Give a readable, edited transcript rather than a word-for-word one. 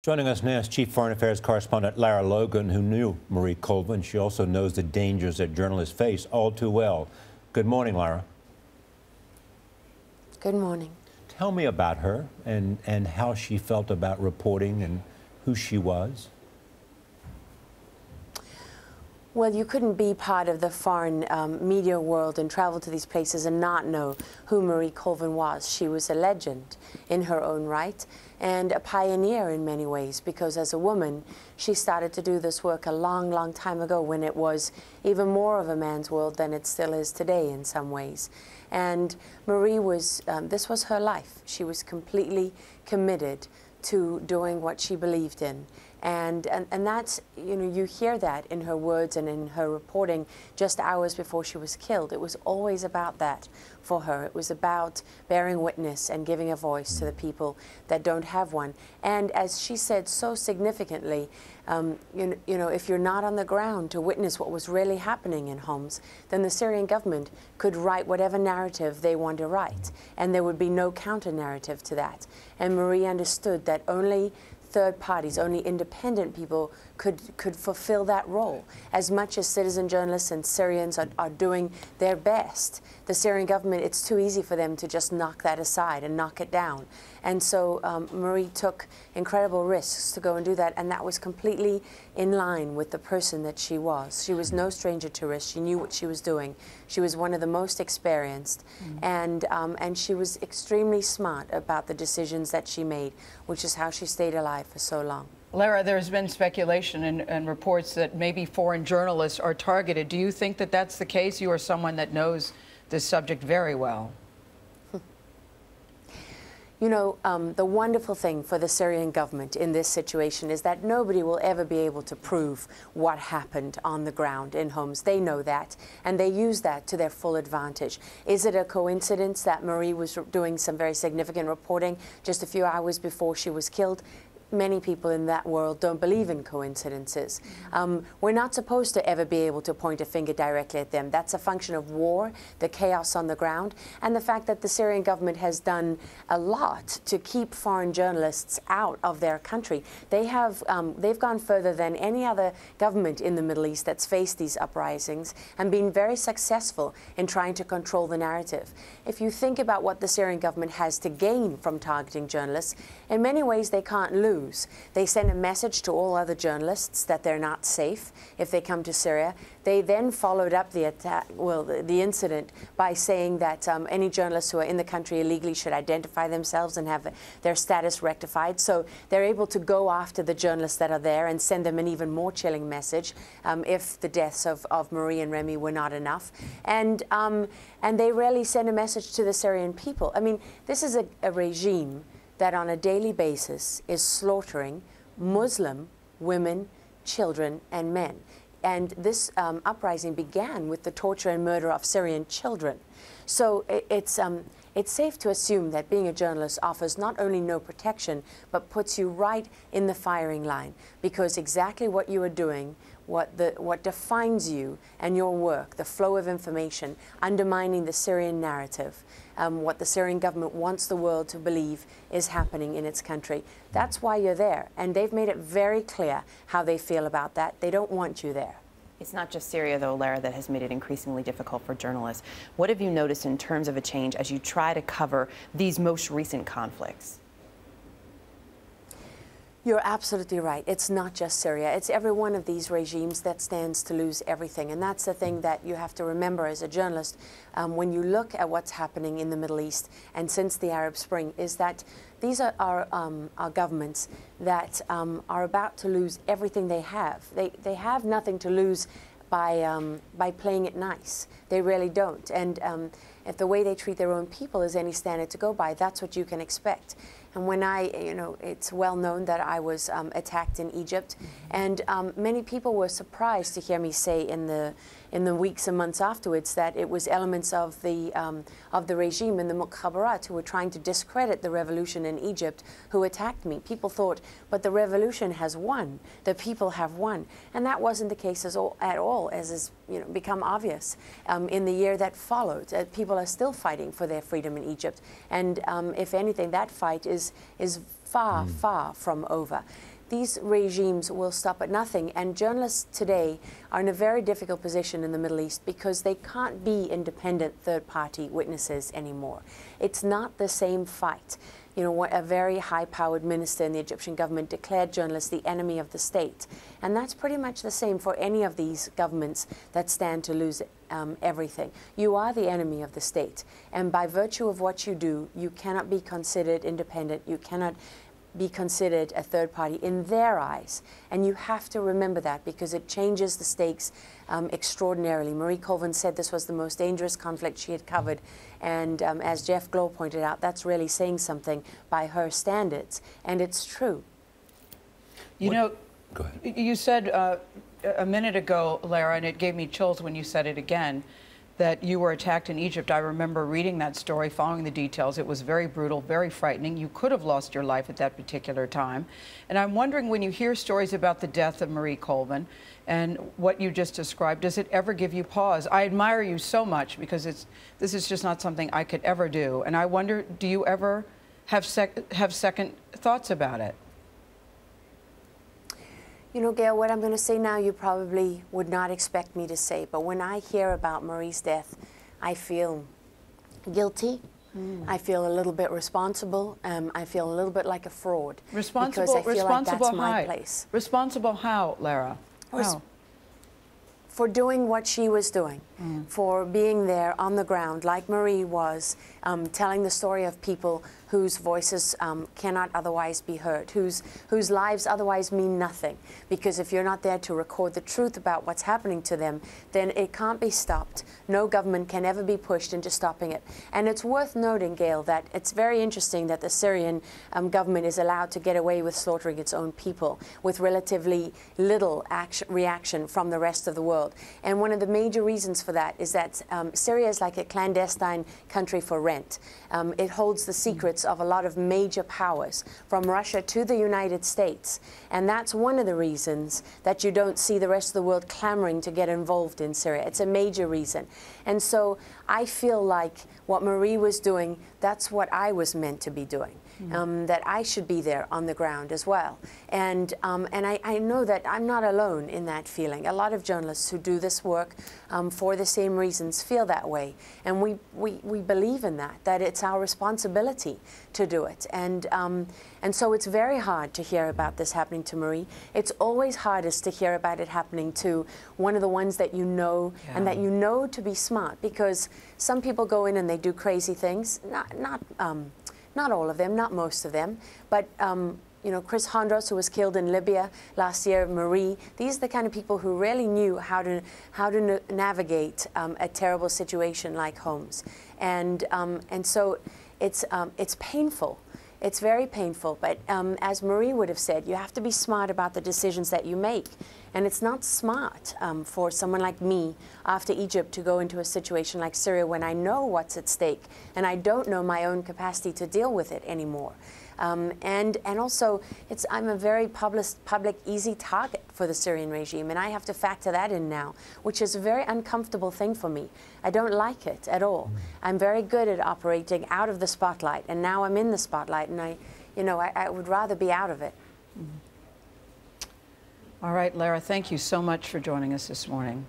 Joining us now is Chief Foreign Affairs Correspondent Lara Logan, who knew Marie Colvin. She also knows the dangers that journalists face all too well. Good morning, Lara. Good morning. Tell me about her and how she felt about reporting and who she was. Well, you couldn't be part of the foreign media world and travel to these places and not know who Marie Colvin was. She was a legend in her own right and a pioneer in many ways, because as a woman, she started to do this work a long, long time ago when it was even more of a man's world than it still is today in some ways. And Marie was, this was her life. She was completely committed to doing what she believed in. And that's, you know, you hear that in her words and in her reporting just hours before she was killed. It was always about that for her. It was about bearing witness and giving a voice to the people that don't have one. And as she said so significantly, you know, if you're not on the ground to witness what was really happening in Homs, then the Syrian government could write whatever narrative they want to write, and there would be no counter-narrative to that. And Marie understood that only third parties, only independent people could fulfill that role. As much as citizen journalists and Syrians are doing their best, the Syrian government, it's too easy for them to just knock that aside and knock it down. And so Marie took incredible risks to go and do that, and that was completely in line with the person that she was. She was no stranger to risk. She knew what she was doing. She was one of the most experienced, and she was extremely smart about the decisions that she made, which is how she stayed alive for so long. Lara, there's been speculation and reports that maybe foreign journalists are targeted. Do you think that that's the case? You are someone that knows this subject very well. You know, the wonderful thing for the Syrian government in this situation is that nobody will ever be able to prove what happened on the ground in Homs. They know that, and they use that to their full advantage. Is it a coincidence that Marie was doing some very significant reporting just a few hours before she was killed? Many people in that world don't believe in coincidences. We're not supposed to ever be able to point a finger directly at them. That's a function of war, the chaos on the ground, and the fact that the Syrian government has done a lot to keep foreign journalists out of their country. They've gone further than any other government in the Middle East that's faced these uprisings and been very successful in trying to control the narrative. If you think about what the Syrian government has to gain from targeting journalists, in many ways they can't lose. They send a message to all other journalists that they're not safe if they come to Syria. They then followed up the attack, well, the incident by saying that any journalists who are in the country illegally should identify themselves and have their status rectified. So they're able to go after the journalists that are there and send them an even more chilling message if the deaths of Marie and Remy were not enough. And they rarely send a message to the Syrian people. I mean, this is a regime that on a daily basis is slaughtering Muslim women, children, and men. And this uprising began with the torture and murder of Syrian children. So it's safe to assume that being a journalist offers not only no protection, but puts you right in the firing line, because exactly what you are doing, what defines you and your work, the flow of information, undermining the Syrian narrative, what the Syrian government wants the world to believe is happening in its country. That's why you're there, and they've made it very clear how they feel about that. They don't want you there. It's not just Syria, though, Lara, that has made it increasingly difficult for journalists. What have you noticed in terms of a change as you try to cover these most recent conflicts? You're absolutely right. It's not just Syria. It's every one of these regimes that stands to lose everything. And that's the thing that you have to remember as a journalist when you look at what's happening in the Middle East and since the Arab Spring, is that these are governments that are about to lose everything they have. They have nothing to lose by playing it nice. They really don't. And if the way they treat their own people is any standard to go by, that's what you can expect. And when you know, it's well known that I was attacked in Egypt, and many people were surprised to hear me say in the weeks and months afterwards that it was elements of the regime and the Mukhabarat who were trying to discredit the revolution in Egypt who attacked me. People thought, but the revolution has won, the people have won, and that wasn't the case at all, as has become obvious in the year that followed. People are still fighting for their freedom in Egypt, and if anything, that fight is far, far from over. These regimes will stop at nothing, and journalists today are in a very difficult position in the Middle East because they can't be independent third-party witnesses anymore. It's not the same fight. You know, a very high-powered minister in the Egyptian government declared journalists the enemy of the state. And that's pretty much the same for any of these governments that stand to lose everything. You are the enemy of the state. And by virtue of what you do, you cannot be considered independent. You cannot be considered a third party in their eyes. And you have to remember that because it changes the stakes extraordinarily. Marie Colvin said this was the most dangerous conflict she had covered. And as Jeff Glow pointed out, that's really saying something by her standards. And it's true. You know, go ahead. You said a minute ago, Lara, and it gave me chills when you said it again, that you were attacked in Egypt. I remember reading that story, following the details. It was very brutal, very frightening. You could have lost your life at that particular time. And I'm wondering, when you hear stories about the death of Marie Colvin and what you just described, does it ever give you pause? I admire you so much because this is just not something I could ever do. And I wonder, do you ever have second thoughts about it? You know, Gail, what I'm going to say now you probably would not expect me to say, but when I hear about Marie's death, I feel guilty. I feel a little bit responsible. I feel a little bit like a fraud. Responsible, because I feel responsible like that's my how? place. Responsible how, Lara? How? For doing what she was doing, for being there on the ground like Marie was, telling the story of people whose voices cannot otherwise be heard, whose lives otherwise mean nothing. Because if you're not there to record the truth about what's happening to them, then it can't be stopped. No government can ever be pushed into stopping it. And it's worth noting, Gail, that it's very interesting that the Syrian government is allowed to get away with slaughtering its own people with relatively little reaction from the rest of the world. And one of the major reasons for that is that Syria is like a clandestine country for rent. It holds the secrets of a lot of major powers, from Russia to the United States. And that's one of the reasons that you don't see the rest of the world clamoring to get involved in Syria. It's a major reason. And so I feel like what Marie was doing, that's what I was meant to be doing. That I should be there on the ground as well. And I know that I'm not alone in that feeling. A lot of journalists who do this work for the same reasons feel that way. And we believe in that it's our responsibility to do it. And so it's very hard to hear about this happening to Marie. It's always hardest to hear about it happening to one of the ones that you know, and that you know to be smart, because some people go in and they do crazy things. Not all of them, not most of them, but you know, Chris Hondros, who was killed in Libya last year, Marie, these are the kind of people who really knew how to navigate a terrible situation like Homs. And so it's painful. It's very painful, but as Marie would have said, you have to be smart about the decisions that you make. And it's not smart for someone like me after Egypt to go into a situation like Syria when I know what's at stake and I don't know my own capacity to deal with it anymore. And also, I'm a very public, easy target for the Syrian regime, and I have to factor that in now, which is a very uncomfortable thing for me. I don't like it at all. I'm very good at operating out of the spotlight, and now I'm in the spotlight, and I would rather be out of it. All right, Lara, thank you so much for joining us this morning.